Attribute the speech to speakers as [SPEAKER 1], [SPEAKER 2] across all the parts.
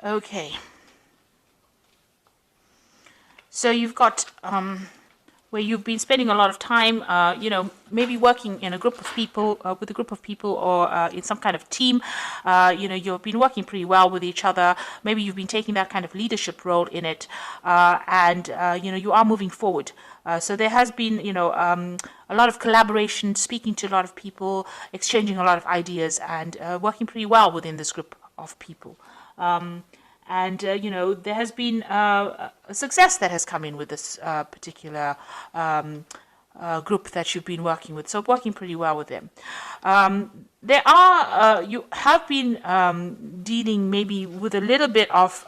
[SPEAKER 1] Okay. So you've got where you've been spending a lot of time, maybe working in a group of people, with a group of people, or in some kind of team. You've been working pretty well with each other. Maybe you've been taking that kind of leadership role in it, and you are moving forward. So there has been, a lot of collaboration, speaking to a lot of people, exchanging a lot of ideas, and working pretty well within this group of people. And there has been a success that has come in with this particular group that you've been working with. So working pretty well with them. You have been dealing maybe with a little bit of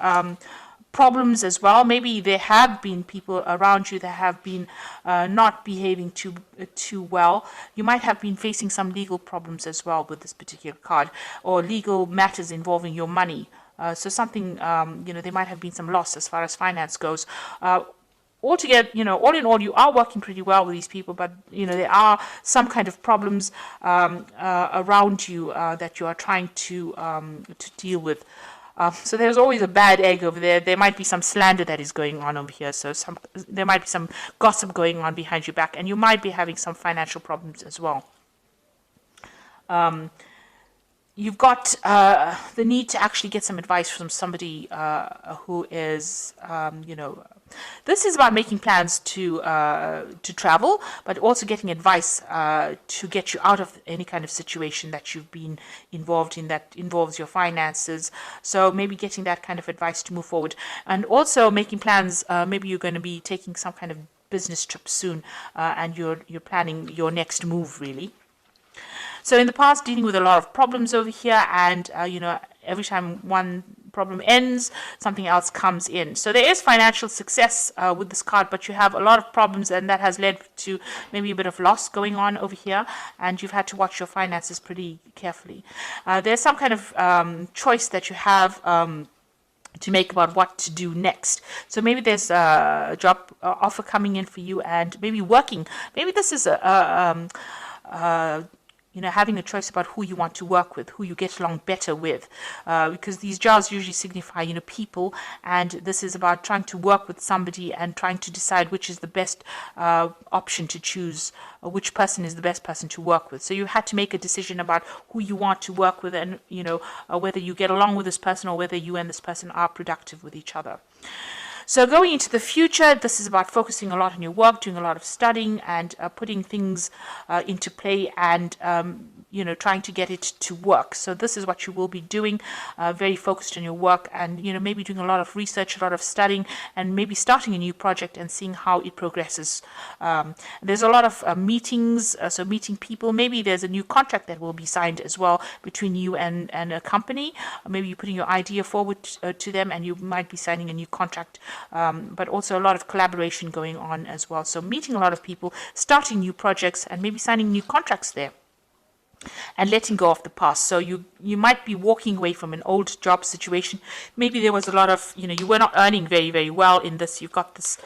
[SPEAKER 1] problems as well. Maybe there have been people around you that have been not behaving too well. You might have been facing some legal problems as well with this particular card, or legal matters involving your money. So something, there might have been some loss as far as finance goes. Altogether, all in all, you are working pretty well with these people, but, there are some kind of problems around you that you are trying to deal with. So there's always a bad egg over there. There might be some slander that is going on over here. So there might be some gossip going on behind your back, and you might be having some financial problems as well. You've got the need to actually get some advice from somebody who is, this is about making plans to travel, but also getting advice to get you out of any kind of situation that you've been involved in that involves your finances. So maybe getting that kind of advice to move forward, and also making plans. Maybe you're going to be taking some kind of business trip soon, and you're planning your next move, really. So in the past, dealing with a lot of problems over here, and every time one problem ends, something else comes in. So there is financial success with this card, but you have a lot of problems, and that has led to maybe a bit of loss going on over here, and you've had to watch your finances pretty carefully. There's some kind of choice that you have to make about what to do next. So maybe there's a job offer coming in for you, and maybe working. Maybe this is having a choice about who you want to work with, who you get along better with, because these jars usually signify, people, and this is about trying to work with somebody and trying to decide which is the best option to choose, which person is the best person to work with. So you had to make a decision about who you want to work with, and, whether you get along with this person, or whether you and this person are productive with each other. So going into the future, this is about focusing a lot on your work, doing a lot of studying, and putting things into play, and trying to get it to work. So this is what you will be doing, very focused on your work, and maybe doing a lot of research, a lot of studying, and maybe starting a new project and seeing how it progresses. There's a lot of meetings, so meeting people. Maybe there's a new contract that will be signed as well between you and a company. Maybe you're putting your idea forward to them, and you might be signing a new contract. But also a lot of collaboration going on as well. So meeting a lot of people, starting new projects, and maybe signing new contracts there, and letting go of the past. So you might be walking away from an old job situation. Maybe there was a lot of, you were not earning very, very well in this. You've got this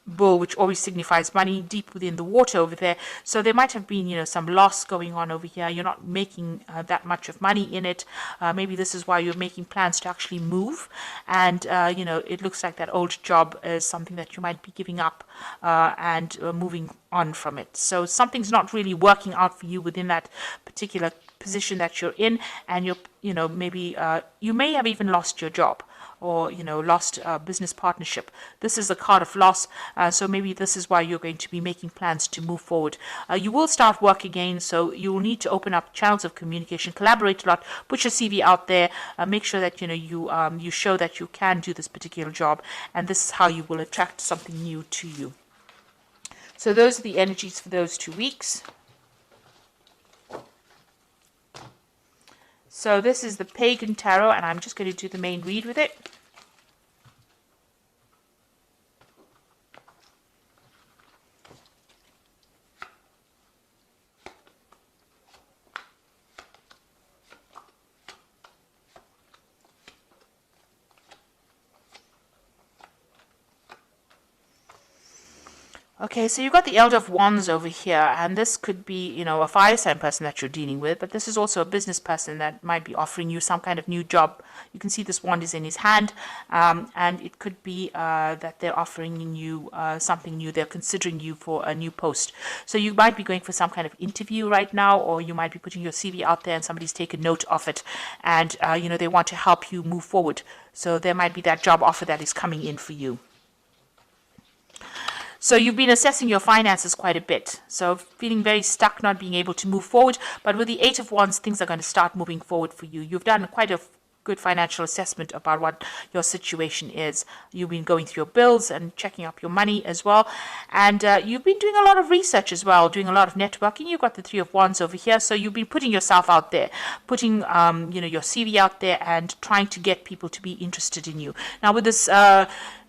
[SPEAKER 1] bull, which always signifies money, deep within the water over there. So there might have been, some loss going on over here. You're not making that much of money in it. Maybe this is why you're making plans to actually move. And, it looks like that old job is something that you might be giving up and moving on from it. So something's not really working out for you within that particular position that you're in. And maybe you may have even lost your job, or lost business partnership. This is a card of loss, so maybe this is why you're going to be making plans to move forward. You will start work again, so you will need to open up channels of communication, collaborate a lot, put your CV out there, make sure that you show that you can do this particular job, and this is how you will attract something new to you. So those are the energies for those 2 weeks. So this is the Pagan Tarot, and I'm just going to do the main read with it. Okay, so you've got the Elder of Wands over here, and this could be, a fire sign person that you're dealing with, but this is also a business person that might be offering you some kind of new job. You can see this wand is in his hand, and it could be that they're offering you something new. They're considering you for a new post. So you might be going for some kind of interview right now, or you might be putting your CV out there and somebody's taken note of it, and, they want to help you move forward. So there might be that job offer that is coming in for you. So you've been assessing your finances quite a bit. So feeling very stuck, not being able to move forward. But with the Eight of Wands, things are going to start moving forward for you. You've done quite a good financial assessment about what your situation is. You've been going through your bills and checking up your money as well. And you've been doing a lot of research as well, doing a lot of networking. You've got the Three of Wands over here. So you've been putting yourself out there, putting, your CV out there and trying to get people to be interested in you. Now with this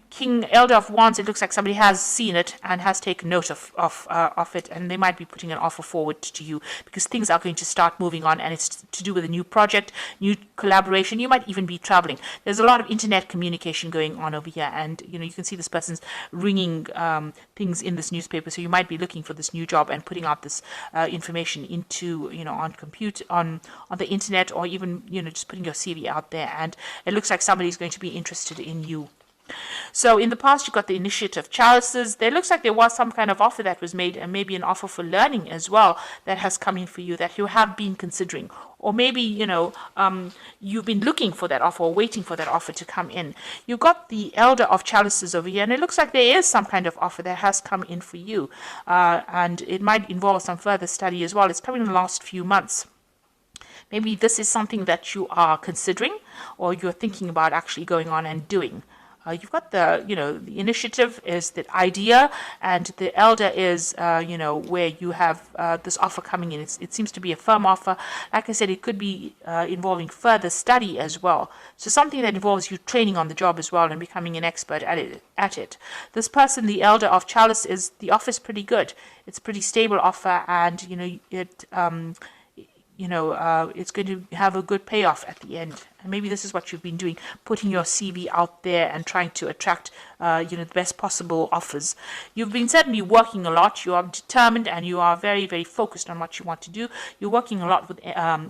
[SPEAKER 1] King Elder of Wands, it looks like somebody has seen it and has taken note of it, and they might be putting an offer forward to you because things are going to start moving on, and it's to do with a new project, new collaboration. You might even be traveling. There's a lot of internet communication going on over here, and you can see this person's ringing things in this newspaper. So you might be looking for this new job and putting out this information into on the internet, or even just putting your CV out there. And it looks like somebody's going to be interested in you. So in the past, you got the Initiative Chalices. There looks like there was some kind of offer that was made, and maybe an offer for learning as well that has come in for you that you have been considering. Or maybe, you've been looking for that offer or waiting for that offer to come in. You've got the Elder of Chalices over here, and it looks like there is some kind of offer that has come in for you. And it might involve some further study as well. It's coming in the last few months. Maybe this is something that you are considering or you're thinking about actually going on and doing. You've got the initiative is the idea, and the elder is, where you have this offer coming in. It seems to be a firm offer. Like I said, it could be involving further study as well. So something that involves you training on the job as well and becoming an expert at it. This person, the Elder of Chalice, the offer is pretty good. It's a pretty stable offer, and, it's going to have a good payoff at the end. And maybe this is what you've been doing, putting your CV out there and trying to attract, the best possible offers. You've been certainly working a lot. You are determined and you are very, very focused on what you want to do. You're working a lot with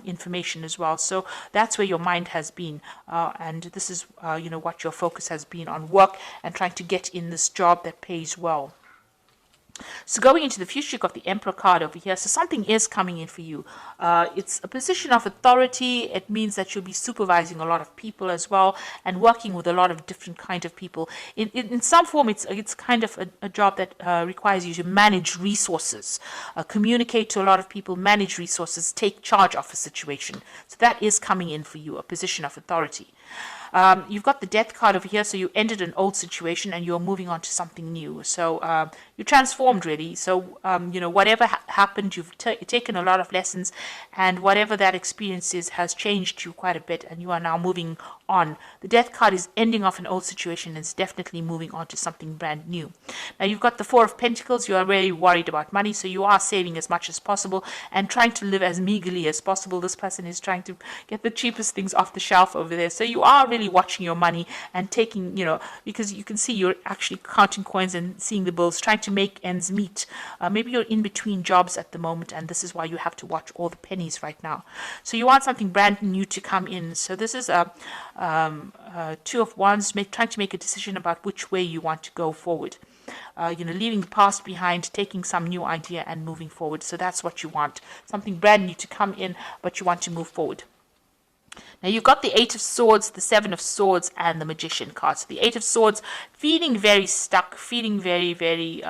[SPEAKER 1] information as well. So that's where your mind has been. And this is, what your focus has been on, work and trying to get in this job that pays well. So going into the future, you've got the Emperor card over here. So something is coming in for you. It's a position of authority. It means that you'll be supervising a lot of people as well and working with a lot of different kind of people. In some form, it's kind of a job that requires you to manage resources, communicate to a lot of people, manage resources, take charge of a situation. So that is coming in for you, a position of authority. You've got the Death card over here, so you ended an old situation and you're moving on to something new. So you transformed really. So whatever happened, you've taken a lot of lessons, and whatever that experience is has changed you quite a bit, and you are now moving on. The Death card is ending off an old situation and it's definitely moving on to something brand new. Now you've got the Four of Pentacles. You are really worried about money, so you are saving as much as possible and trying to live as meagerly as possible. This person is trying to get the cheapest things off the shelf over there. So you are really watching your money and taking, because you can see you're actually counting coins and seeing the bills, trying to make ends meet. Maybe you're in between jobs at the moment, and this is why you have to watch all the pennies right now. So you want something brand new to come in. So this is a Two of Wands, trying to make a decision about which way you want to go forward. Leaving the past behind, taking some new idea and moving forward. So that's what you want. Something brand new to come in, but you want to move forward. Now you've got the Eight of Swords, the Seven of Swords, and the Magician card. So the Eight of Swords, feeling very stuck, feeling very, very,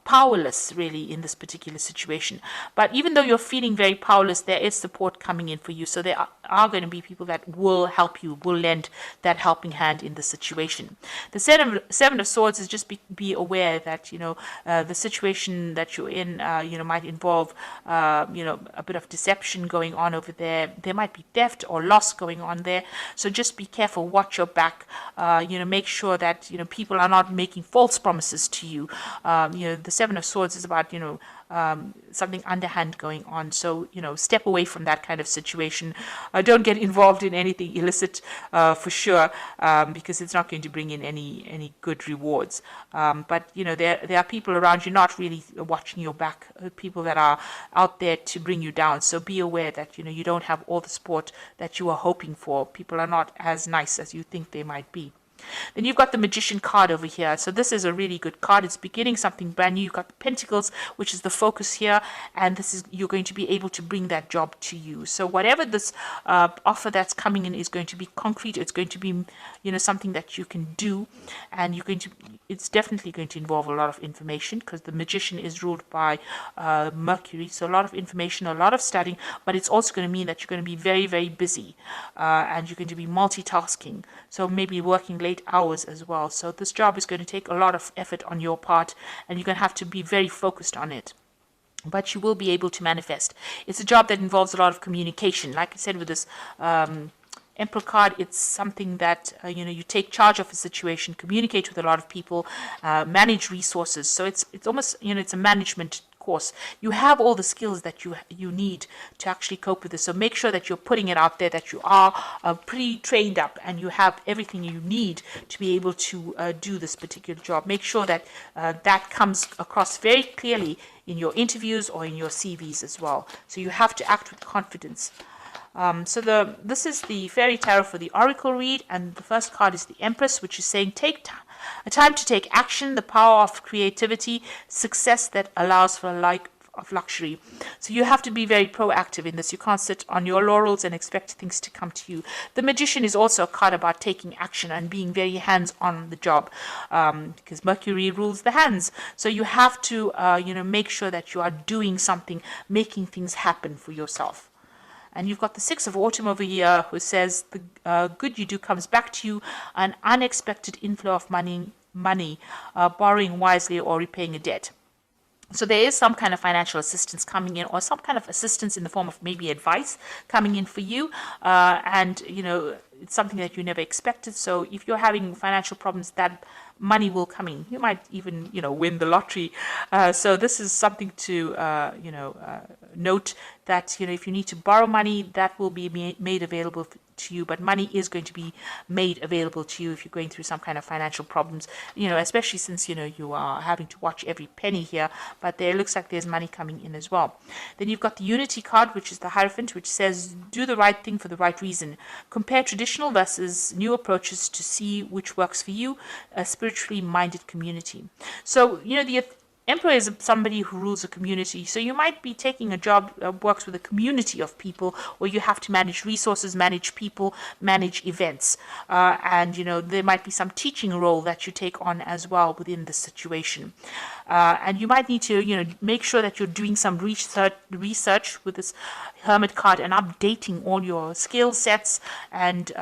[SPEAKER 1] powerless really in this particular situation. But even though you're feeling very powerless, there is support coming in for you. So there are going to be people that will help you, will lend that helping hand in the situation. The Seven of Swords is just be aware that, the situation that you're in, might involve, a bit of deception going on over there. There might be theft or loss going on there. So just be careful, watch your back, make sure that, people are not making false promises to you. The Seven of Swords is about, something underhand going on. So, step away from that kind of situation. Don't get involved in anything illicit for sure, because it's not going to bring in any good rewards. But, there are people around you not really watching your back, people that are out there to bring you down. So be aware that, you don't have all the support that you are hoping for. People are not as nice as you think they might be. Then you've got the Magician card over here. So this is a really good card. It's beginning something brand new. You've got the Pentacles, which is the focus here, and this is, you're going to be able to bring that job to you. So whatever this offer that's coming in is going to be concrete. It's going to be, something that you can do, and it's definitely going to involve a lot of information, because the Magician is ruled by Mercury. So a lot of information, a lot of studying, but it's also going to mean that you're going to be very, very busy, and you're going to be multitasking. So maybe working late hours as well. So this job is going to take a lot of effort on your part, and you're going to have to be very focused on it. But you will be able to manifest. It's a job that involves a lot of communication. Like I said, with this Emperor card, it's something that, you take charge of a situation, communicate with a lot of people, manage resources. So it's almost, it's a management course. You have all the skills that you need to actually cope with this. So make sure that you're putting it out there, that you are pretty trained up, and you have everything you need to be able to do this particular job. Make sure that that comes across very clearly in your interviews or in your CVs as well. So you have to act with confidence. This is the Fairy Tarot for the Oracle read, and the first card is the Empress, which is saying a time to take action, the power of creativity, success that allows for a life of luxury. So you have to be very proactive in this. You can't sit on your laurels and expect things to come to you. The Magician is also a card about taking action and being very hands on the job, because Mercury rules the hands. So you have to, make sure that you are doing something, making things happen for yourself. And you've got the Six of Autumn over here, who says the good you do comes back to you, an unexpected inflow of money, borrowing wisely or repaying a debt. So there is some kind of financial assistance coming in, or some kind of assistance in the form of maybe advice coming in for you. And, it's something that you never expected. So if you're having financial problems, that money will come in. You might even, win the lottery. So this is something to, note that, if you need to borrow money, that will be made available to you, but money is going to be made available to you if you're going through some kind of financial problems, especially since, you are having to watch every penny here, but there looks like there's money coming in as well. Then you've got the Unity card, which is the Hierophant, which says, do the right thing for the right reason. Compare traditional versus new approaches to see which works for you, a spiritually minded community. So, the Emperor is somebody who rules a community. So you might be taking a job that works with a community of people, where you have to manage resources, manage people, manage events. And, there might be some teaching role that you take on as well within the situation. And you might need to, make sure that you're doing some research with this Hermit card and updating all your skill sets and,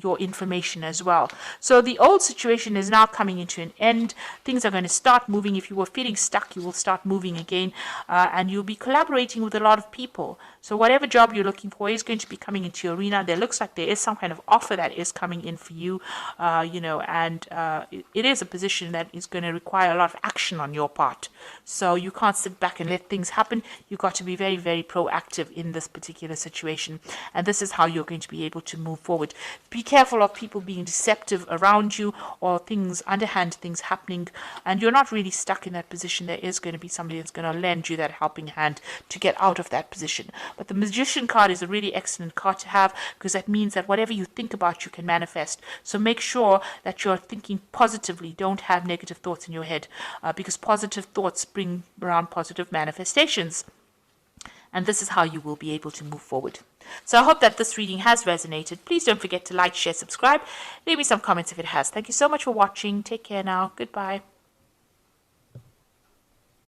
[SPEAKER 1] your information as well. So the old situation is now coming into an end. Things are going to start moving. If you were feeling stuck, you will start moving again, and you'll be collaborating with a lot of people. So whatever job you're looking for is going to be coming into your arena. There looks like there is some kind of offer that is coming in for you, and it is a position that is going to require a lot of action on your part. So you can't sit back and let things happen. You've got to be very, very proactive in this particular situation. And this is how you're going to be able to move forward. Be careful of people being deceptive around you, or underhand things happening, and you're not really stuck in that position. There is going to be somebody that's going to lend you that helping hand to get out of that position. But the Magician card is a really excellent card to have, because that means that whatever you think about, you can manifest. So make sure that you're thinking positively. Don't have negative thoughts in your head, because positive thoughts bring around positive manifestations. And this is how you will be able to move forward. So I hope that this reading has resonated. Please don't forget to like, share, subscribe. Leave me some comments if it has. Thank you so much for watching. Take care now. Goodbye.